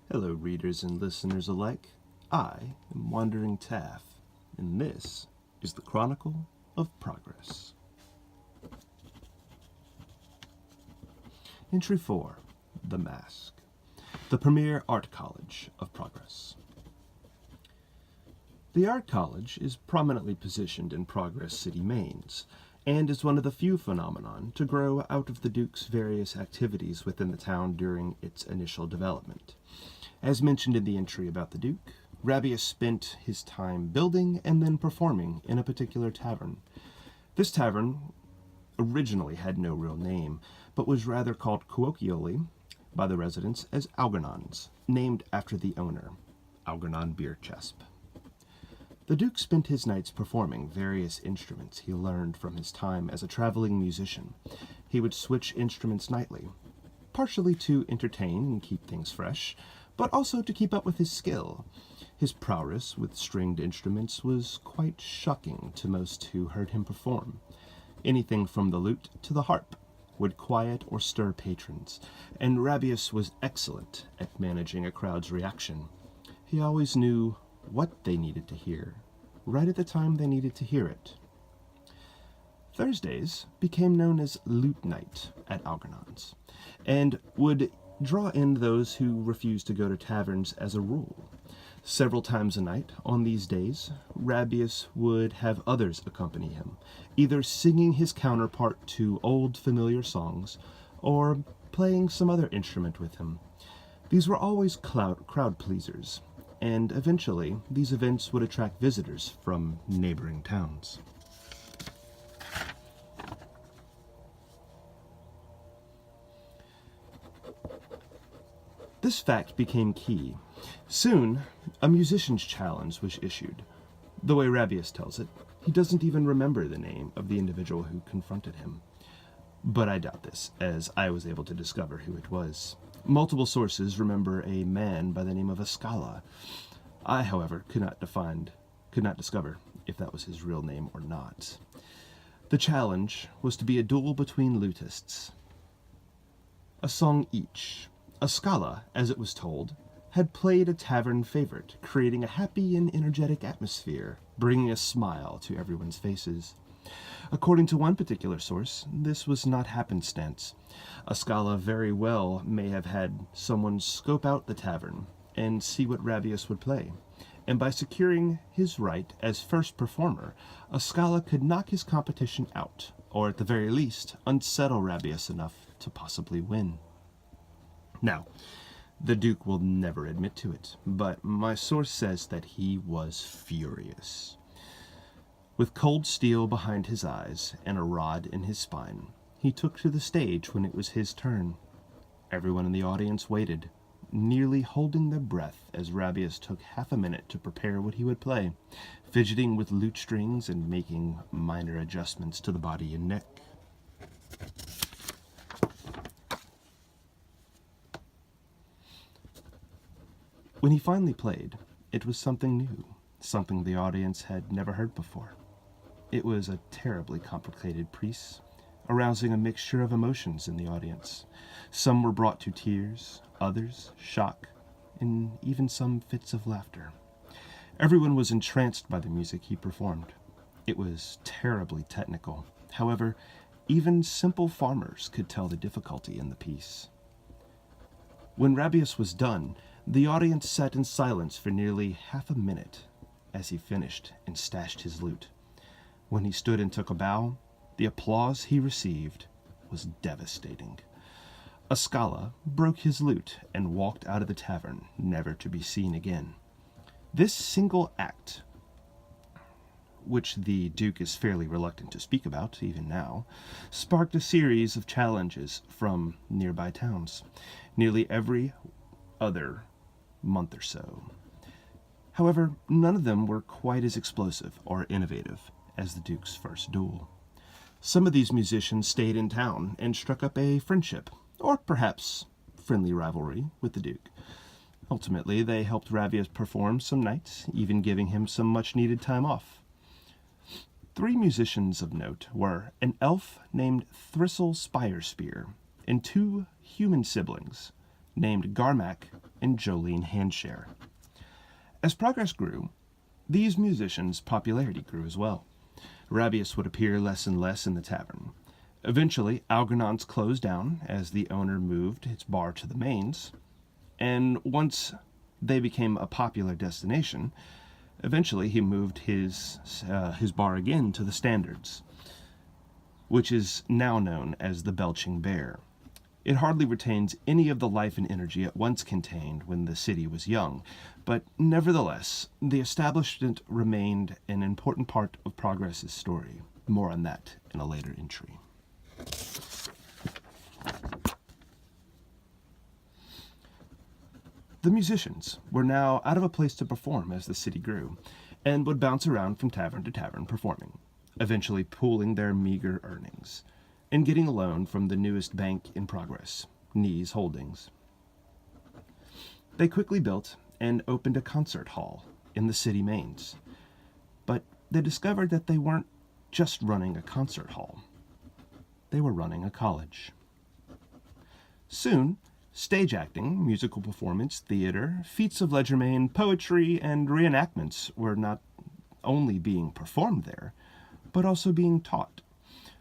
Hello, readers and listeners alike. I am Wandering Taff, and this is the Chronicle of Progress. Entry 4, The Mask, the premier art college of Progress. The art college is prominently positioned in Progress City, Maines, and is one of the few phenomenon to grow out of the Duke's various activities within the town during its initial development. As mentioned in the entry about the Duke, Rabius spent his time building and then performing in a particular tavern. This tavern originally had no real name, but was rather called colloquially by the residents as Algernon's, named after the owner, Algernon Beer Chesp. The Duke spent his nights performing various instruments he learned from his time as a traveling musician. He would switch instruments nightly, partially to entertain and keep things fresh, but also to keep up with his skill. His prowess with stringed instruments was quite shocking to most who heard him perform. Anything from the lute to the harp would quiet or stir patrons, and Rabius was excellent at managing a crowd's reaction. He always knew what they needed to hear, right at the time they needed to hear it. Thursdays became known as Lute Night at Algernon's, and would draw in those who refused to go to taverns as a rule. Several times a night on these days, Rabius would have others accompany him, either singing his counterpart to old familiar songs, or playing some other instrument with him. These were always crowd pleasers, and eventually these events would attract visitors from neighboring towns. This fact became key. Soon, a musician's challenge was issued. The way Rabius tells it, he doesn't even remember the name of the individual who confronted him. But I doubt this, as I was able to discover who it was. Multiple sources remember a man by the name of Ascala. I, however, could not discover if that was his real name or not. The challenge was to be a duel between lutists. A song each. Ascala, as it was told, had played a tavern favorite, creating a happy and energetic atmosphere, bringing a smile to everyone's faces. According to one particular source, this was not happenstance. Ascala very well may have had someone scope out the tavern and see what Rabius would play, and by securing his right as first performer, Ascala could knock his competition out, or at the very least, unsettle Rabius enough to possibly win. Now, the Duke will never admit to it, but my source says that he was furious. With cold steel behind his eyes and a rod in his spine, he took to the stage when it was his turn. Everyone in the audience waited, nearly holding their breath as Rabius took half a minute to prepare what he would play, fidgeting with lute strings and making minor adjustments to the body and neck. When he finally played, it was something new, something the audience had never heard before. It was a terribly complicated piece, arousing a mixture of emotions in the audience. Some were brought to tears, others shock, and even some fits of laughter. Everyone was entranced by the music he performed. It was terribly technical. However, even simple farmers could tell the difficulty in the piece. When Rabius was done, the audience sat in silence for nearly half a minute as he finished and stashed his lute. When he stood and took a bow, the applause he received was devastating. Ascala broke his lute and walked out of the tavern, never to be seen again. This single act, which the Duke is fairly reluctant to speak about even now, sparked a series of challenges from nearby towns, nearly every other month or so. However, none of them were quite as explosive or innovative as the Duke's first duel. Some of these musicians stayed in town and struck up a friendship, or perhaps friendly rivalry, with the Duke. Ultimately, they helped Rabius perform some nights, even giving him some much-needed time off. 3 musicians of note were an elf named Thistle Spirespear and 2 human siblings, named Garmack and Jolene Handshare. As progress grew, these musicians' popularity grew as well. Rabius would appear less and less in the tavern. Eventually, Algernon's closed down as the owner moved its bar to the mains, and once they became a popular destination, eventually he moved his bar again to the Standards, which is now known as the Belching Bear. It hardly retains any of the life and energy it once contained when the city was young, but nevertheless, the establishment remained an important part of Progress's story. More on that in a later entry. The musicians were now out of a place to perform as the city grew, and would bounce around from tavern to tavern performing, eventually pooling their meager earnings, and getting a loan from the newest bank in Progress, Nees Holdings. They quickly built and opened a concert hall in the city mains, but they discovered that they weren't just running a concert hall. They were running a college. Soon, stage acting, musical performance, theater, feats of legerdemain, poetry, and reenactments were not only being performed there, but also being taught.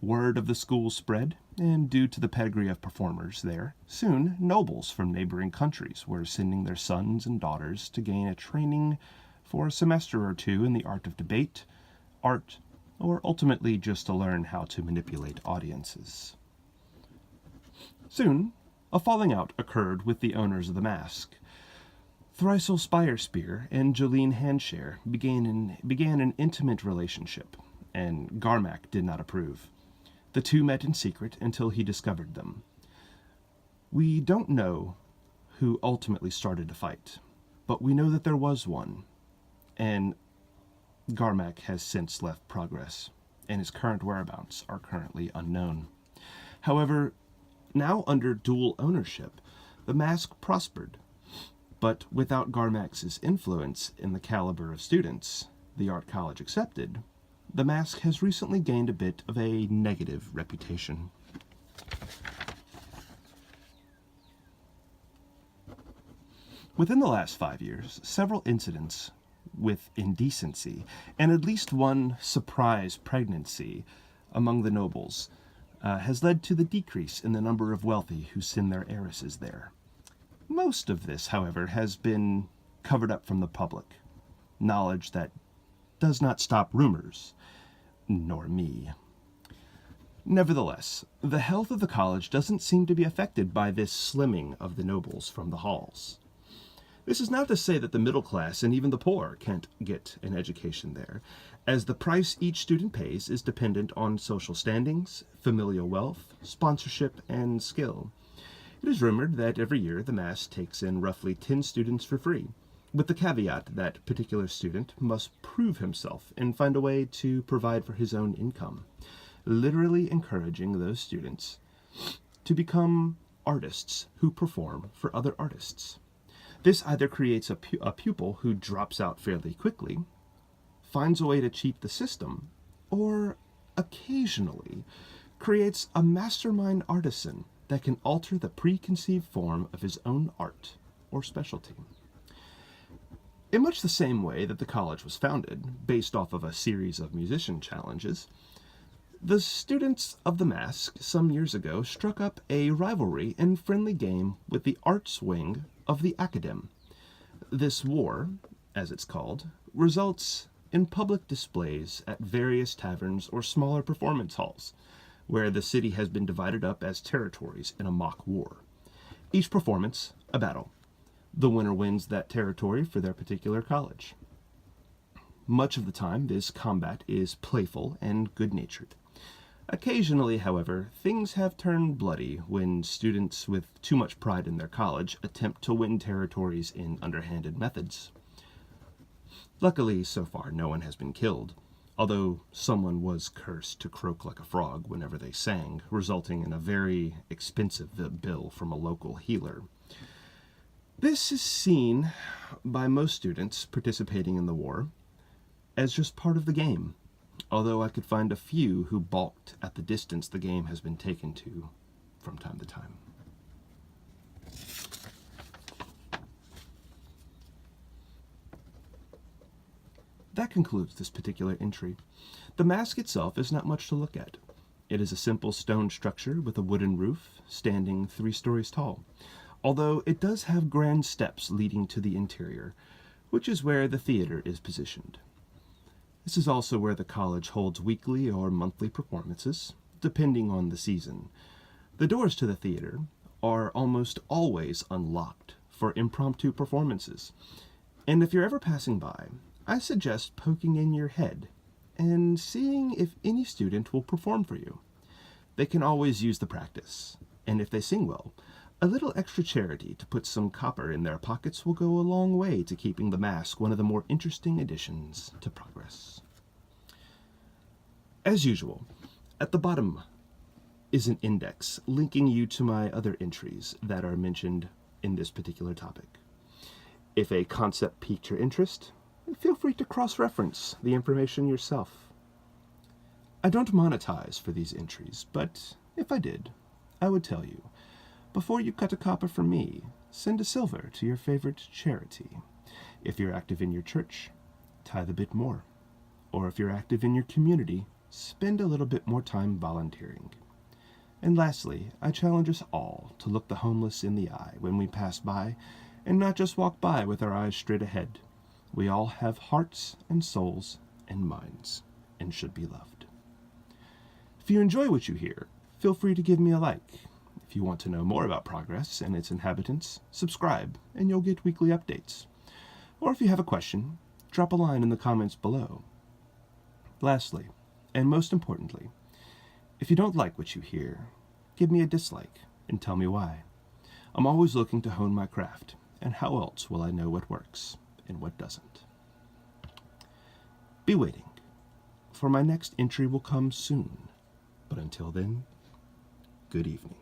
Word of the school spread, and due to the pedigree of performers there, soon nobles from neighboring countries were sending their sons and daughters to gain a training for a semester or two in the art of debate, art, or ultimately just to learn how to manipulate audiences. Soon, a falling out occurred with the owners of the mask. Thriceal Spirespear and Jolene Handshare began an intimate relationship, and Garmack did not approve. The two met in secret until he discovered them. We don't know who ultimately started the fight, but we know that there was one, and Garmack has since left Progress, and his current whereabouts are currently unknown. However, now under dual ownership, the mask prospered, but without Garmax's influence in the caliber of students the art college accepted, the mask has recently gained a bit of a negative reputation. Within the last 5 years, several incidents with indecency, and at least one surprise pregnancy among the nobles, has led to the decrease in the number of wealthy who send their heiresses there. Most of this, however, has been covered up from the public. Knowledge that does not stop rumors, nor me. Nevertheless, the health of the college doesn't seem to be affected by this slimming of the nobles from the halls. This is not to say that the middle class and even the poor can't get an education there, as the price each student pays is dependent on social standings, familial wealth, sponsorship, and skill. It is rumored that every year the Mass takes in roughly 10 students for free, with the caveat that particular student must prove himself and find a way to provide for his own income, literally encouraging those students to become artists who perform for other artists. This either creates a pupil who drops out fairly quickly, finds a way to cheat the system, or occasionally creates a mastermind artisan that can alter the preconceived form of his own art or specialty. In much the same way that the college was founded, based off of a series of musician challenges, the students of the Mask some years ago struck up a rivalry and friendly game with the arts wing of the Academ. This war, as it's called, results in public displays at various taverns or smaller performance halls, where the city has been divided up as territories in a mock war. Each performance, a battle. The winner wins that territory for their particular college. Much of the time, this combat is playful and good-natured. Occasionally, however, things have turned bloody when students with too much pride in their college attempt to win territories in underhanded methods. Luckily, so far, no one has been killed, although someone was cursed to croak like a frog whenever they sang, resulting in a very expensive bill from a local healer. This is seen by most students participating in the war as just part of the game, although I could find a few who balked at the distance the game has been taken to from time to time. That concludes this particular entry. The mask itself is not much to look at. It is a simple stone structure with a wooden roof, standing 3 stories tall, although it does have grand steps leading to the interior, which is where the theater is positioned. This is also where the college holds weekly or monthly performances, depending on the season. The doors to the theater are almost always unlocked for impromptu performances, and if you're ever passing by, I suggest poking in your head and seeing if any student will perform for you. They can always use the practice, and if they sing well, a little extra charity to put some copper in their pockets will go a long way to keeping the mask one of the more interesting additions to Progress. As usual, at the bottom is an index linking you to my other entries that are mentioned in this particular topic. If a concept piqued your interest, feel free to cross-reference the information yourself. I don't monetize for these entries, but if I did, I would tell you, before you cut a copper from me, send a silver to your favorite charity. If you're active in your church, tithe a bit more. Or if you're active in your community, spend a little bit more time volunteering. And lastly, I challenge us all to look the homeless in the eye when we pass by, and not just walk by with our eyes straight ahead. We all have hearts and souls and minds, and should be loved. If you enjoy what you hear, feel free to give me a like. If you want to know more about Progress and its inhabitants, subscribe, and you'll get weekly updates. Or if you have a question, drop a line in the comments below. Lastly, and most importantly, if you don't like what you hear, give me a dislike and tell me why. I'm always looking to hone my craft, and how else will I know what works and what doesn't? Be waiting, for my next entry will come soon. But until then, good evening.